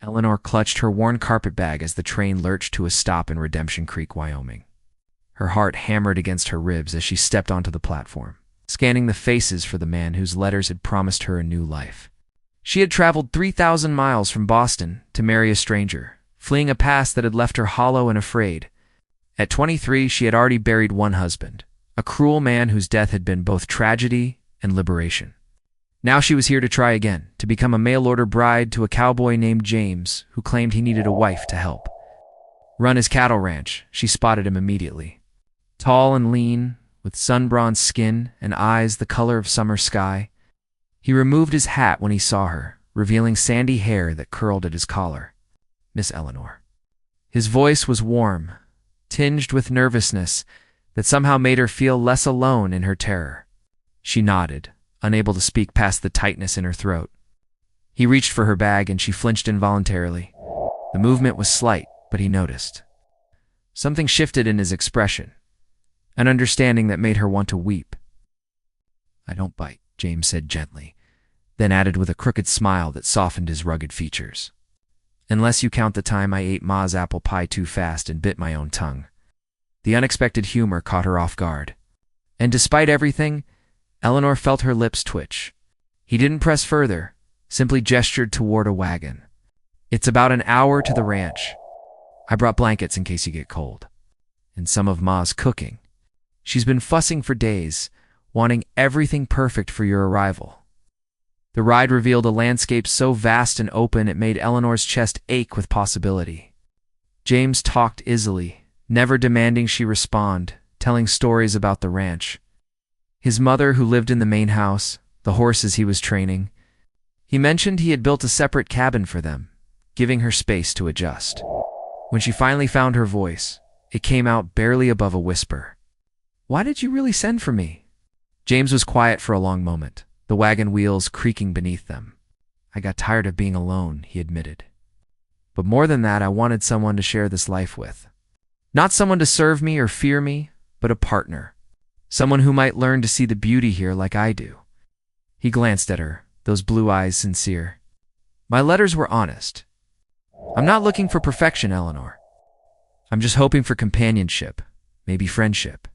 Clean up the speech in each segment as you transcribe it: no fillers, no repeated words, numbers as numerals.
Eleanor clutched her worn carpetbag as the train lurched to a stop in Redemption Creek, Wyoming. Her heart hammered against her ribs as she stepped onto the platform, scanning the faces for the man whose letters had promised her a new life. She had traveled 3,000 miles from Boston to marry a stranger, fleeing a past that had left her hollow and afraid. At 23, she had already buried one husband, a cruel man whose death had been both tragedy and liberation. Now she was here to try again, to become a mail-order bride to a cowboy named James, who claimed he needed a wife to help run his cattle ranch. She spotted him immediately. Tall and lean, with sun-bronzed skin and eyes the color of summer sky. He removed his hat when he saw her, revealing sandy hair that curled at his collar. "Miss Eleanor." His voice was warm, tinged with nervousness that somehow made her feel less alone in her terror. She nodded, unable to speak past the tightness in her throat. He reached for her bag and she flinched involuntarily. The movement was slight, but he noticed. Something shifted in his expression, an understanding that made her want to weep. "I don't bite," James said gently, then added with a crooked smile that softened his rugged features. "Unless you count the time I ate Ma's apple pie too fast and bit my own tongue." The unexpected humor caught her off guard. And despite everything, Eleanor felt her lips twitch. He didn't press further, simply gestured toward a wagon. "It's about an hour to the ranch. I brought blankets in case you get cold. And some of Ma's cooking. She's been fussing for days, wanting everything perfect for your arrival." The ride revealed a landscape so vast and open it made Eleanor's chest ache with possibility. James talked easily, never demanding she respond, telling stories about the ranch. His mother who lived in the main house, the horses he was training. He mentioned he had built a separate cabin for them, giving her space to adjust. When she finally found her voice, it came out barely above a whisper. "Why did you really send for me?" James was quiet for a long moment, the wagon wheels creaking beneath them. "I got tired of being alone," he admitted. "But more than that, I wanted someone to share this life with. Not someone to serve me or fear me, but a partner. Someone who might learn to see the beauty here like I do." He glanced at her, those blue eyes sincere. "My letters were honest. I'm not looking for perfection, Eleanor. I'm just hoping for companionship, maybe friendship.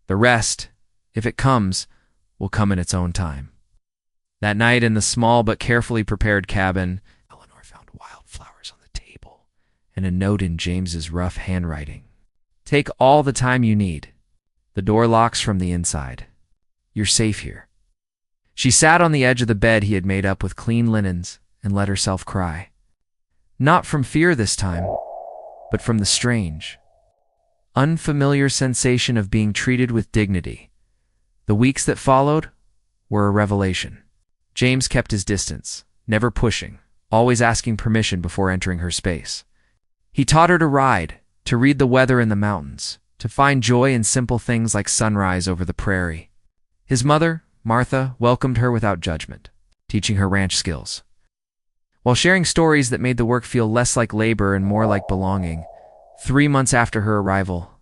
The rest, if it comes, will come in its own time." That night in the small but carefully prepared cabin, Eleanor found wildflowers on the table and a note in James's rough handwriting. "Take all the time you need. The door locks from the inside. You're safe here." She sat on the edge of the bed he had made up with clean linens and let herself cry. Not from fear this time, but from the strange, unfamiliar sensation of being treated with dignity. The weeks that followed were a revelation. James kept his distance, never pushing, always asking permission before entering her space. He taught her to ride, to read the weather in the mountains, to find joy in simple things like sunrise over the prairie. His mother, Martha, welcomed her without judgment, teaching her ranch skills, while sharing stories that made the work feel less like labor and more like belonging. 3 months after her arrival,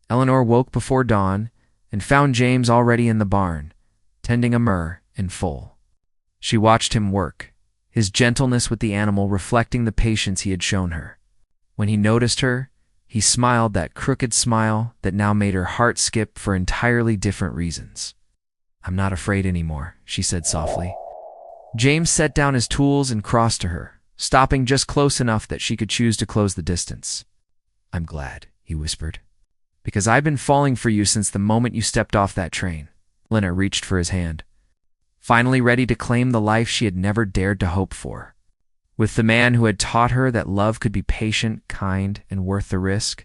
Eleanor woke before dawn and found James already in the barn, tending a mare in full. She watched him work, his gentleness with the animal reflecting the patience he had shown her. When he noticed her, he smiled that crooked smile that now made her heart skip for entirely different reasons. "I'm not afraid anymore," she said softly. James set down his tools and crossed to her, stopping just close enough that she could choose to close the distance. "I'm glad," he whispered, "because I've been falling for you since the moment you stepped off that train." Lena reached for his hand, finally ready to claim the life she had never dared to hope for. With the man who had taught her that love could be patient, kind, and worth the risk,